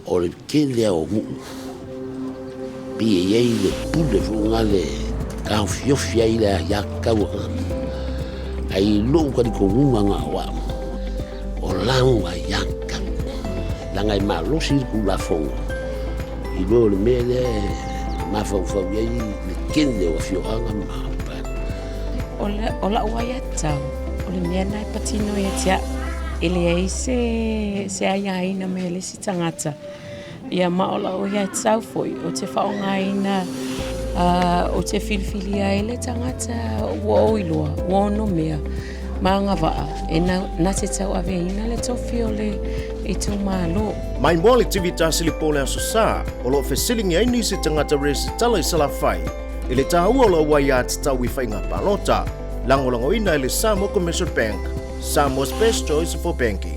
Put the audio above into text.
o le kele o mu pia le pule funga le ka fiofia ile ya ka ai lo ka ko nga wa o langa yanka langa ma lo si la fonga i lo le mele ma fa ye le kele o fioranga ma ola waya tau o le mea nai patino e tia ele ai se ai na mele si tangata ia maola o ia tau foi o te whaonga ina o te filifili a ele tangata wo iloa wo no mea maanga waa e na te tau ave ina le tofi o le e tu malo mai mole tivita silipole asosa o lo fesilingi ai ni se tangata resi tala i salafai ele tahua lo waya te tau i whainga Palota langolongo ina ele Samoa Commercial Bank Samoa's best choice for banking.